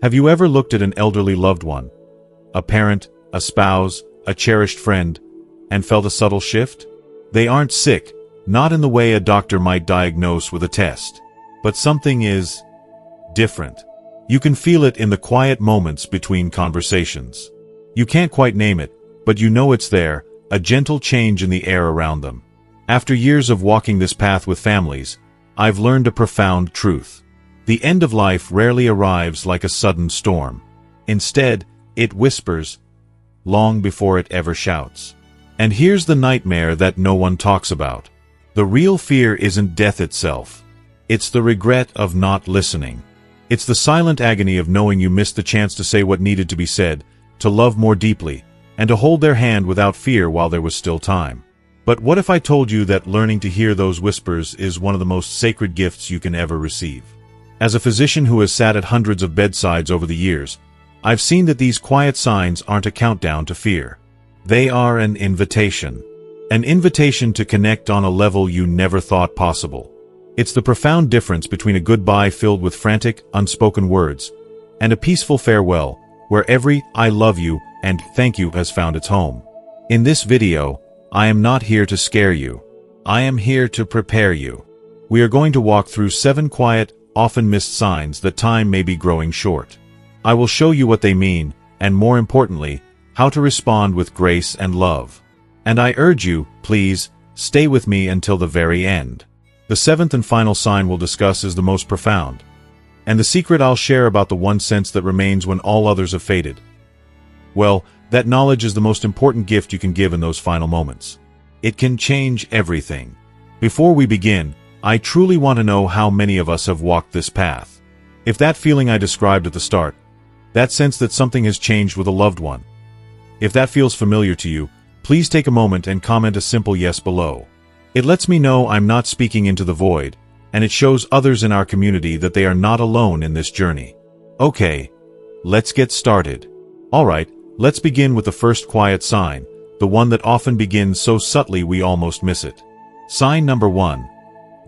Have you ever looked at an elderly loved one, a parent, a spouse, a cherished friend, and felt a subtle shift? They aren't sick, not in the way a doctor might diagnose with a test. But something is different. You can feel it in the quiet moments between conversations. You can't quite name it, but you know it's there, a gentle change in the air around them. After years of walking this path with families, I've learned a profound truth. The end of life rarely arrives like a sudden storm. Instead, it whispers, long before it ever shouts. And here's the nightmare that no one talks about. The real fear isn't death itself. It's the regret of not listening. It's the silent agony of knowing you missed the chance to say what needed to be said, to love more deeply, and to hold their hand without fear while there was still time. But what if I told you that learning to hear those whispers is one of the most sacred gifts you can ever receive? As a physician who has sat at hundreds of bedsides over the years, I've seen that these quiet signs aren't a countdown to fear. They are an invitation. An invitation to connect on a level you never thought possible. It's the profound difference between a goodbye filled with frantic, unspoken words, and a peaceful farewell, where every "I love you" and "thank you" has found its home. In this video, I am not here to scare you. I am here to prepare you. We are going to walk through 7 quiet, often missed signs that time may be growing short. I will show you what they mean, and more importantly, how to respond with grace and love. And I urge you, please, stay with me until the very end. The 7th and final sign we'll discuss is the most profound, and the secret I'll share about the one sense that remains when all others have faded. Well, that knowledge is the most important gift you can give in those final moments. It can change everything. Before we begin, I truly want to know how many of us have walked this path. If that feeling I described at the start, that sense that something has changed with a loved one, if that feels familiar to you, please take a moment and comment a simple yes below. It lets me know I'm not speaking into the void, and it shows others in our community that they are not alone in this journey. Okay, let's get started. Alright, let's begin with the first quiet sign, the one that often begins so subtly we almost miss it. Sign number 1.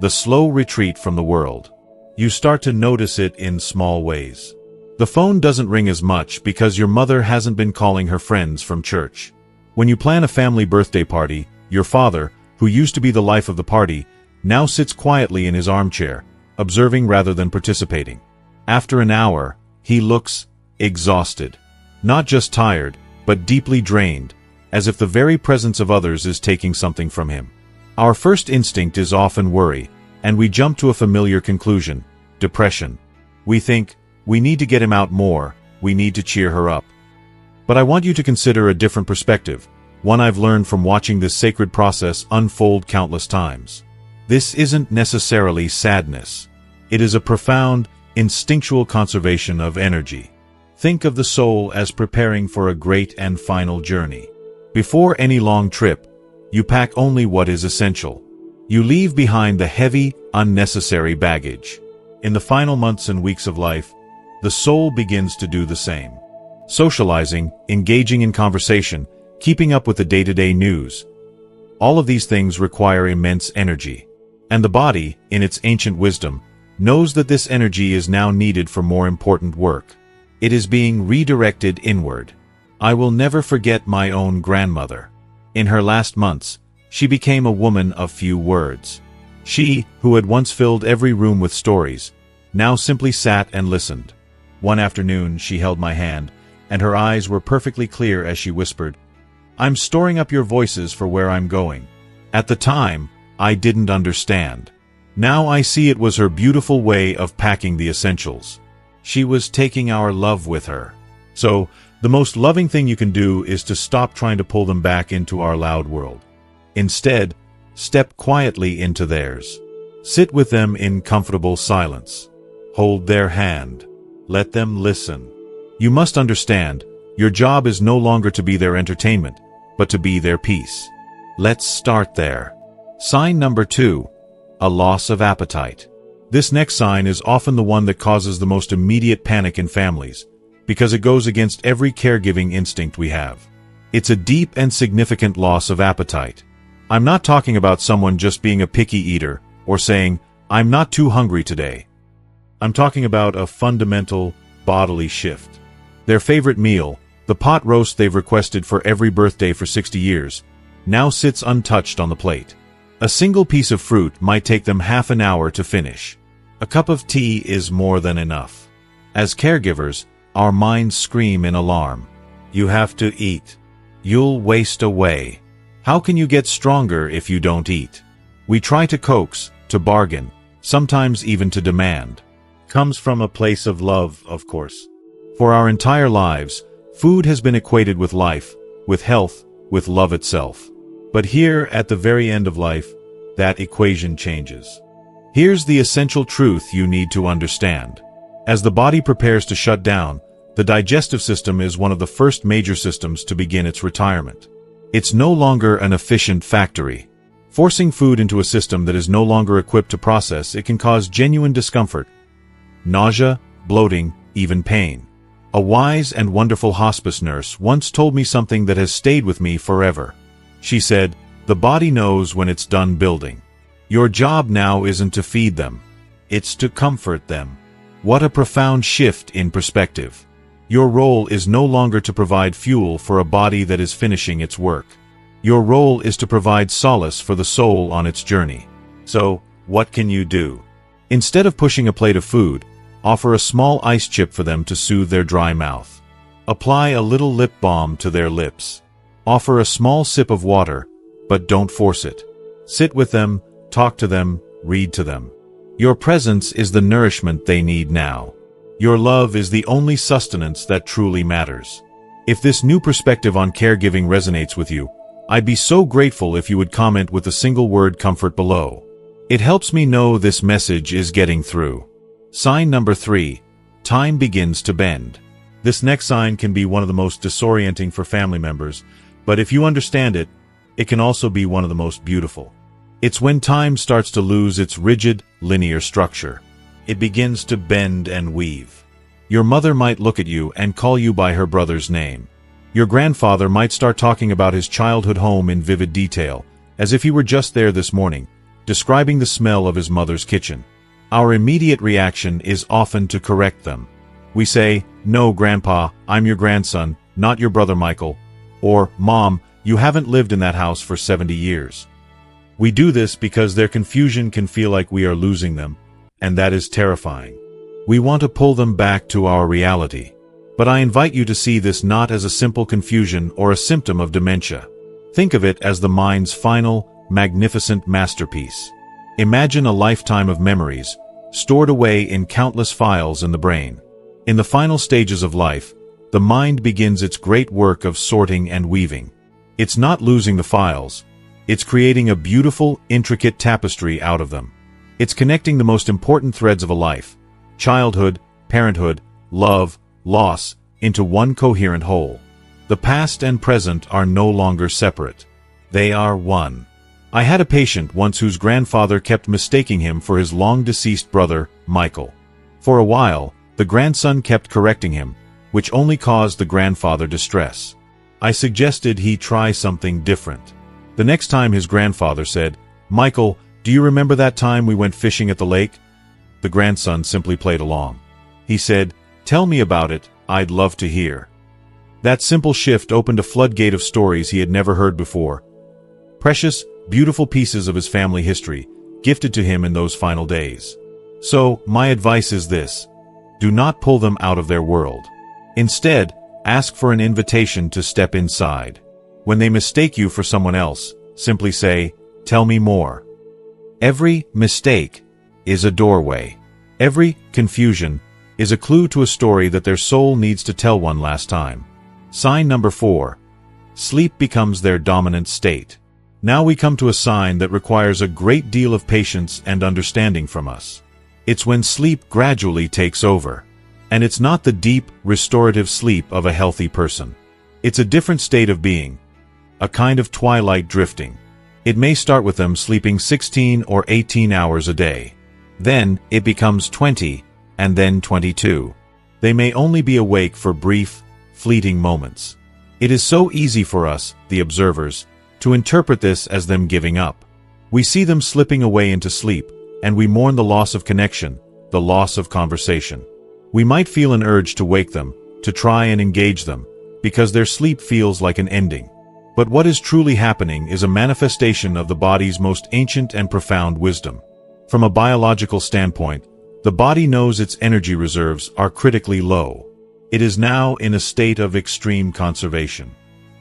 The slow retreat from the world. You start to notice it in small ways. The phone doesn't ring as much because your mother hasn't been calling her friends from church. When you plan a family birthday party, your father, who used to be the life of the party, now sits quietly in his armchair, observing rather than participating. After an hour, he looks exhausted. Not just tired, but deeply drained, as if the very presence of others is taking something from him. Our first instinct is often worry, and we jump to a familiar conclusion: depression. We think, we need to get him out more, we need to cheer her up. But I want you to consider a different perspective, one I've learned from watching this sacred process unfold countless times. This isn't necessarily sadness. It is a profound, instinctual conservation of energy. Think of the soul as preparing for a great and final journey. Before any long trip, you pack only what is essential. You leave behind the heavy, unnecessary baggage. In the final months and weeks of life, the soul begins to do the same. Socializing, engaging in conversation, keeping up with the day-to-day news. All of these things require immense energy. And the body, in its ancient wisdom, knows that this energy is now needed for more important work. It is being redirected inward. I will never forget my own grandmother. In her last months, she became a woman of few words. She, who had once filled every room with stories, now simply sat and listened. One afternoon, she held my hand, and her eyes were perfectly clear as she whispered, "I'm storing up your voices for where I'm going." At the time, I didn't understand. Now I see it was her beautiful way of packing the essentials. She was taking our love with her. So, the most loving thing you can do is to stop trying to pull them back into our loud world. Instead, step quietly into theirs. Sit with them in comfortable silence. Hold their hand. Let them listen. You must understand, your job is no longer to be their entertainment, but to be their peace. Let's start there. Sign number 2. A loss of appetite. This next sign is often the one that causes the most immediate panic in families, because it goes against every caregiving instinct we have. It's a deep and significant loss of appetite. I'm not talking about someone just being a picky eater, or saying, "I'm not too hungry today." I'm talking about a fundamental, bodily shift. Their favorite meal, the pot roast they've requested for every birthday for 60 years, now sits untouched on the plate. A single piece of fruit might take them half an hour to finish. A cup of tea is more than enough. As caregivers, our minds scream in alarm. You have to eat. You'll waste away. How can you get stronger if you don't eat? We try to coax, to bargain, sometimes even to demand. Comes from a place of love, of course. For our entire lives, food has been equated with life, with health, with love itself. But here, at the very end of life, that equation changes. Here's the essential truth you need to understand. As the body prepares to shut down, the digestive system is one of the first major systems to begin its retirement. It's no longer an efficient factory. Forcing food into a system that is no longer equipped to process it can cause genuine discomfort, nausea, bloating, even pain. A wise and wonderful hospice nurse once told me something that has stayed with me forever. She said, "The body knows when it's done building. Your job now isn't to feed them. It's to comfort them." What a profound shift in perspective. Your role is no longer to provide fuel for a body that is finishing its work. Your role is to provide solace for the soul on its journey. So, what can you do? Instead of pushing a plate of food, offer a small ice chip for them to soothe their dry mouth. Apply a little lip balm to their lips. Offer a small sip of water, but don't force it. Sit with them, talk to them, read to them. Your presence is the nourishment they need now. Your love is the only sustenance that truly matters. If this new perspective on caregiving resonates with you, I'd be so grateful if you would comment with the single word comfort below. It helps me know this message is getting through. Sign number 3. Time begins to bend. This next sign can be one of the most disorienting for family members, but if you understand it, it can also be one of the most beautiful. It's when time starts to lose its rigid, linear structure. It begins to bend and weave. Your mother might look at you and call you by her brother's name. Your grandfather might start talking about his childhood home in vivid detail, as if he were just there this morning, describing the smell of his mother's kitchen. Our immediate reaction is often to correct them. We say, "No, Grandpa, I'm your grandson, not your brother Michael," or, "Mom, you haven't lived in that house for 70 years. We do this because their confusion can feel like we are losing them, and that is terrifying. We want to pull them back to our reality. But I invite you to see this not as a simple confusion or a symptom of dementia. Think of it as the mind's final, magnificent masterpiece. Imagine a lifetime of memories, stored away in countless files in the brain. In the final stages of life, the mind begins its great work of sorting and weaving. It's not losing the files. It's creating a beautiful, intricate tapestry out of them. It's connecting the most important threads of a life, childhood, parenthood, love, loss, into one coherent whole. The past and present are no longer separate. They are one. I had a patient once whose grandfather kept mistaking him for his long-deceased brother, Michael. For a while, the grandson kept correcting him, which only caused the grandfather distress. I suggested he try something different. The next time his grandfather said, "Michael, do you remember that time we went fishing at the lake?" The grandson simply played along. He said, "Tell me about it, I'd love to hear." That simple shift opened a floodgate of stories he had never heard before. Precious, beautiful pieces of his family history, gifted to him in those final days. So, my advice is this: do not pull them out of their world. Instead, ask for an invitation to step inside. When they mistake you for someone else, simply say, "Tell me more." Every mistake is a doorway. Every confusion is a clue to a story that their soul needs to tell one last time. Sign number 4. Sleep becomes their dominant state. Now we come to a sign that requires a great deal of patience and understanding from us. It's when sleep gradually takes over. And it's not the deep, restorative sleep of a healthy person. It's a different state of being, a kind of twilight drifting. It may start with them sleeping 16 or 18 hours a day. Then, it becomes 20, and then 22. They may only be awake for brief, fleeting moments. It is so easy for us, the observers, to interpret this as them giving up. We see them slipping away into sleep, and we mourn the loss of connection, the loss of conversation. We might feel an urge to wake them, to try and engage them, because their sleep feels like an ending. But what is truly happening is a manifestation of the body's most ancient and profound wisdom. From a biological standpoint, the body knows its energy reserves are critically low. It is now in a state of extreme conservation.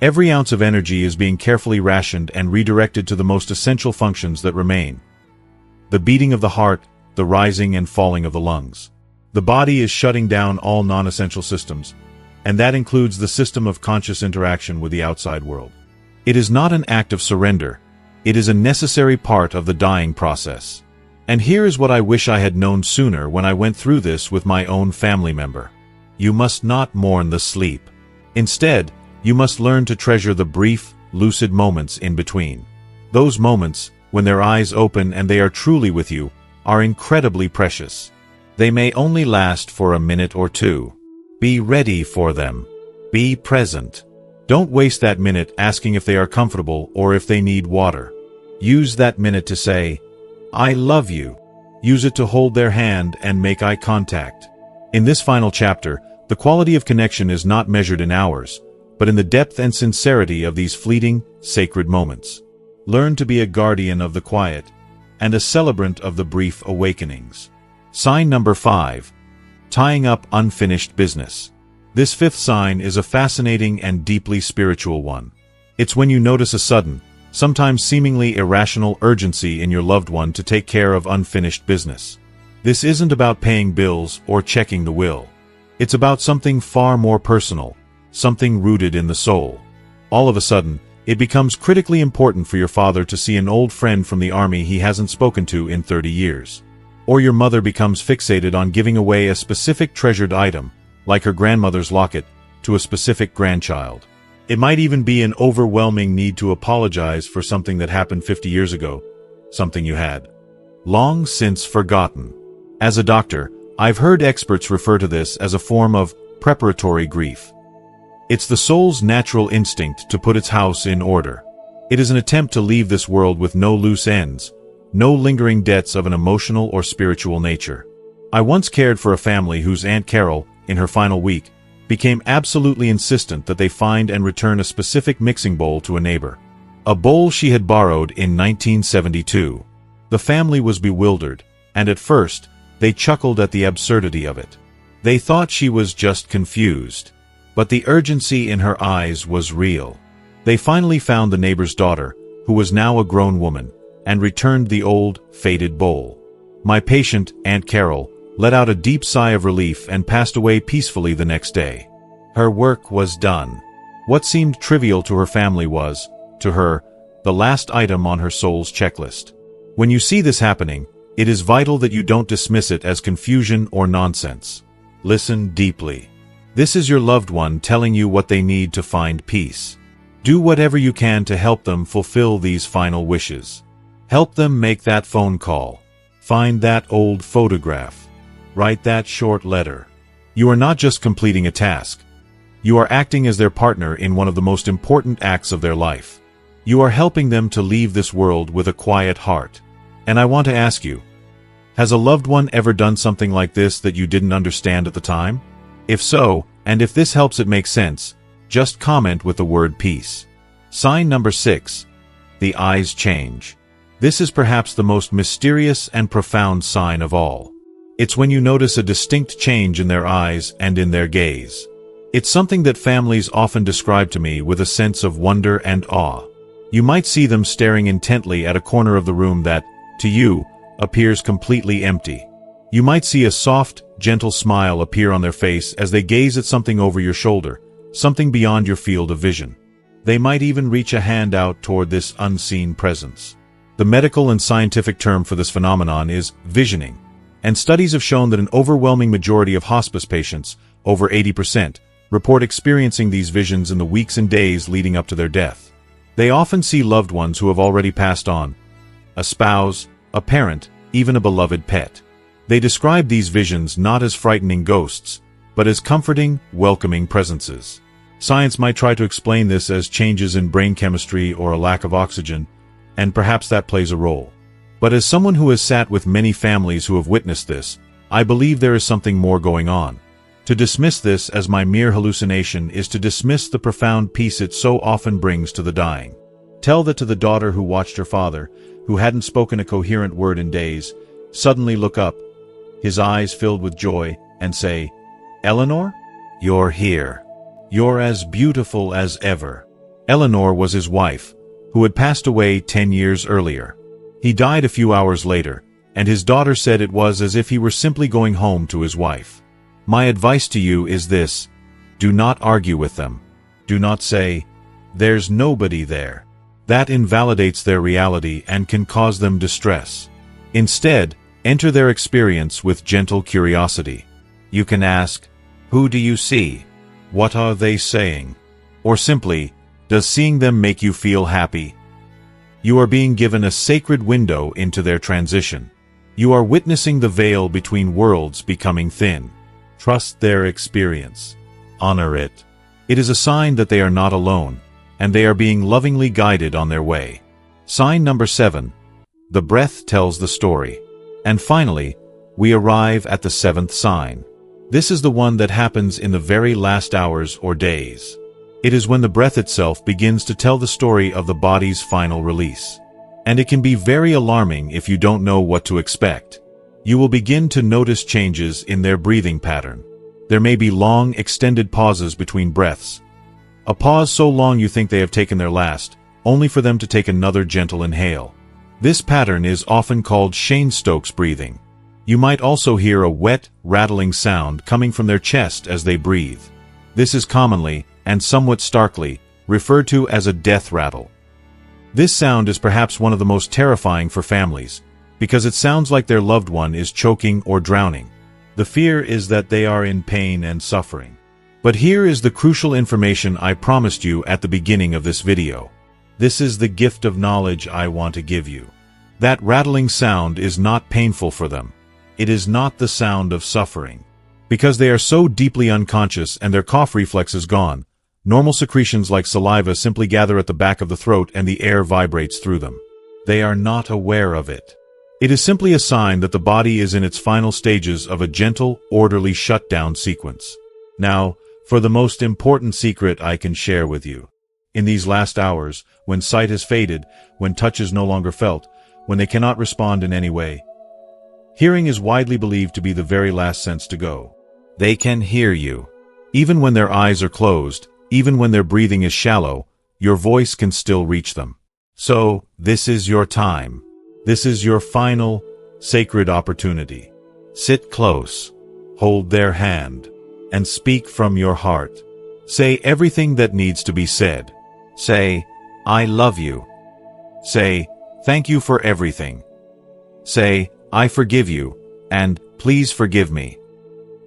Every ounce of energy is being carefully rationed and redirected to the most essential functions that remain: the beating of the heart, the rising and falling of the lungs. The body is shutting down all non-essential systems, and that includes the system of conscious interaction with the outside world. It is not an act of surrender. It is a necessary part of the dying process. And here is what I wish I had known sooner when I went through this with my own family member. You must not mourn the sleep. Instead, you must learn to treasure the brief, lucid moments in between. Those moments, when their eyes open and they are truly with you, are incredibly precious. They may only last for a minute or two. Be ready for them. Be present. Don't waste that minute asking if they are comfortable or if they need water. Use that minute to say, "I love you." Use it to hold their hand and make eye contact. In this final chapter, the quality of connection is not measured in hours, but in the depth and sincerity of these fleeting, sacred moments. Learn to be a guardian of the quiet and a celebrant of the brief awakenings. Sign number 5. Tying up unfinished business. This fifth sign is a fascinating and deeply spiritual one. It's when you notice a sudden, sometimes seemingly irrational urgency in your loved one to take care of unfinished business. This isn't about paying bills or checking the will. It's about something far more personal, something rooted in the soul. All of a sudden, it becomes critically important for your father to see an old friend from the army he hasn't spoken to in 30 years. Or your mother becomes fixated on giving away a specific treasured item, like her grandmother's locket, to a specific grandchild. It might even be an overwhelming need to apologize for something that happened 50 years ago, something you had long since forgotten. As a doctor, I've heard experts refer to this as a form of preparatory grief. It's the soul's natural instinct to put its house in order. It is an attempt to leave this world with no loose ends, no lingering debts of an emotional or spiritual nature. I once cared for a family whose Aunt Carol, in her final week, became absolutely insistent that they find and return a specific mixing bowl to a neighbor. A bowl she had borrowed in 1972. The family was bewildered, and at first, they chuckled at the absurdity of it. They thought she was just confused. But the urgency in her eyes was real. They finally found the neighbor's daughter, who was now a grown woman, and returned the old, faded bowl. My patient, Aunt Carol, let out a deep sigh of relief and passed away peacefully the next day. Her work was done. What seemed trivial to her family was, to her, the last item on her soul's checklist. When you see this happening, it is vital that you don't dismiss it as confusion or nonsense. Listen deeply. This is your loved one telling you what they need to find peace. Do whatever you can to help them fulfill these final wishes. Help them make that phone call. Find that old photograph. Write that short letter. You are not just completing a task. You are acting as their partner in one of the most important acts of their life. You are helping them to leave this world with a quiet heart. And I want to ask you, has a loved one ever done something like this that you didn't understand at the time? If so, and if this helps it make sense, just comment with the word peace. Sign number 6. The eyes change. This is perhaps the most mysterious and profound sign of all. It's when you notice a distinct change in their eyes and in their gaze. It's something that families often describe to me with a sense of wonder and awe. You might see them staring intently at a corner of the room that, to you, appears completely empty. You might see a soft, gentle smile appear on their face as they gaze at something over your shoulder, something beyond your field of vision. They might even reach a hand out toward this unseen presence. The medical and scientific term for this phenomenon is visioning, and studies have shown that an overwhelming majority of hospice patients, over 80%, report experiencing these visions in the weeks and days leading up to their death. They often see loved ones who have already passed on, a spouse, a parent, even a beloved pet. They describe these visions not as frightening ghosts, but as comforting, welcoming presences. Science might try to explain this as changes in brain chemistry or a lack of oxygen, and perhaps that plays a role. But as someone who has sat with many families who have witnessed this, I believe there is something more going on. To dismiss this as my mere hallucination is to dismiss the profound peace it so often brings to the dying. Tell that to the daughter who watched her father, who hadn't spoken a coherent word in days, suddenly look up, his eyes filled with joy, and say, "Eleanor? You're here. You're as beautiful as ever." Eleanor was his wife, who had passed away 10 years earlier. He died a few hours later, and his daughter said it was as if he were simply going home to his wife. My advice to you is this: do not argue with them. Do not say, "There's nobody there." That invalidates their reality and can cause them distress. Instead, enter their experience with gentle curiosity. You can ask, "Who do you see? What are they saying?" Or simply, "Does seeing them make you feel happy?" You are being given a sacred window into their transition. You are witnessing the veil between worlds becoming thin. Trust their experience. Honor it. It is a sign that they are not alone, and they are being lovingly guided on their way. Sign number 7. The breath tells the story. And finally, we arrive at the 7th sign. This is the one that happens in the very last hours or days. It is when the breath itself begins to tell the story of the body's final release. And it can be very alarming if you don't know what to expect. You will begin to notice changes in their breathing pattern. There may be long, extended pauses between breaths. A pause so long you think they have taken their last, only for them to take another gentle inhale. This pattern is often called Cheyne-Stokes breathing. You might also hear a wet, rattling sound coming from their chest as they breathe. This is commonly, and somewhat starkly, referred to as a death rattle. This sound is perhaps one of the most terrifying for families, because it sounds like their loved one is choking or drowning. The fear is that they are in pain and suffering. But here is the crucial information I promised you at the beginning of this video. This is the gift of knowledge I want to give you. That rattling sound is not painful for them. It is not the sound of suffering. Because they are so deeply unconscious and their cough reflex is gone, normal secretions like saliva simply gather at the back of the throat and the air vibrates through them. They are not aware of it. It is simply a sign that the body is in its final stages of a gentle, orderly shutdown sequence. Now, for the most important secret I can share with you. In these last hours, when sight has faded, when touch is no longer felt, when they cannot respond in any way, hearing is widely believed to be the very last sense to go. They can hear you. Even when their eyes are closed, even when their breathing is shallow, your voice can still reach them. So, this is your time. This is your final, sacred opportunity. Sit close, hold their hand, and speak from your heart. Say everything that needs to be said. Say, "I love you." Say, "Thank you for everything." Say, "I forgive you," and "Please forgive me."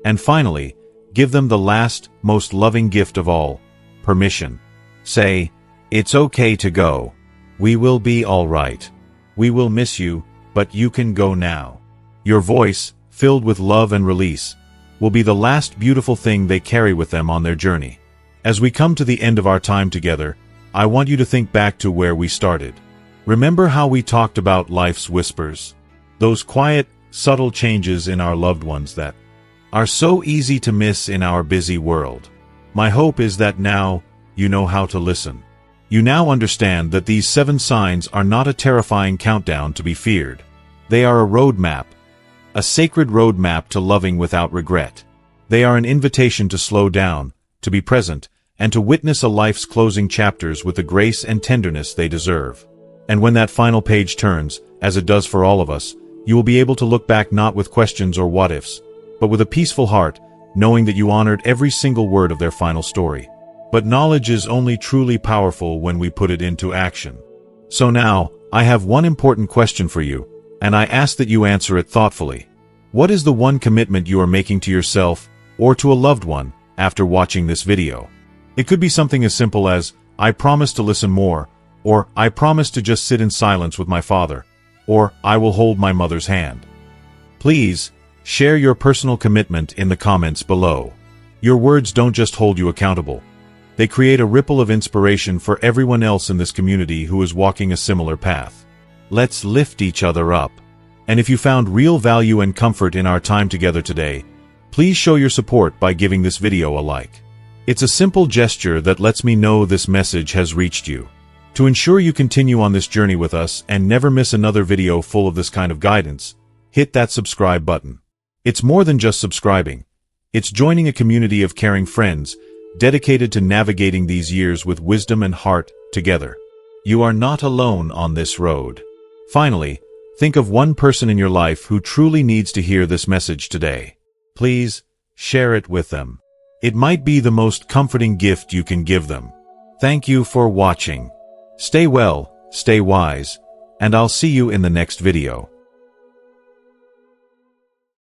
And finally, give them the last, most loving gift of all, permission. Say, "It's okay to go. We will be all right. We will miss you, but you can go now." Your voice, filled with love and release, will be the last beautiful thing they carry with them on their journey. As we come to the end of our time together, I want you to think back to where we started. Remember how we talked about life's whispers? Those quiet, subtle changes in our loved ones that are so easy to miss in our busy world. My hope is that now, you know how to listen. You now understand that these 7 signs are not a terrifying countdown to be feared. They are a roadmap, a sacred roadmap to loving without regret. They are an invitation to slow down, to be present, and to witness a life's closing chapters with the grace and tenderness they deserve. And when that final page turns, as it does for all of us, you will be able to look back not with questions or what-ifs, but with a peaceful heart, knowing that you honored every single word of their final story. But knowledge is only truly powerful when we put it into action. So now, I have one important question for you, and I ask that you answer it thoughtfully. What is the one commitment you are making to yourself, or to a loved one, after watching this video? It could be something as simple as, "I promise to listen more," or "I promise to just sit in silence with my father," or "I will hold my mother's hand." Please, share your personal commitment in the comments below. Your words don't just hold you accountable. They create a ripple of inspiration for everyone else in this community who is walking a similar path. Let's lift each other up. And if you found real value and comfort in our time together today, please show your support by giving this video a like. It's a simple gesture that lets me know this message has reached you. To ensure you continue on this journey with us and never miss another video full of this kind of guidance, hit that subscribe button. It's more than just subscribing. It's joining a community of caring friends, dedicated to navigating these years with wisdom and heart together. You are not alone on this road. Finally, think of one person in your life who truly needs to hear this message today. Please, share it with them. It might be the most comforting gift you can give them. Thank you for watching. Stay well, stay wise, and I'll see you in the next video.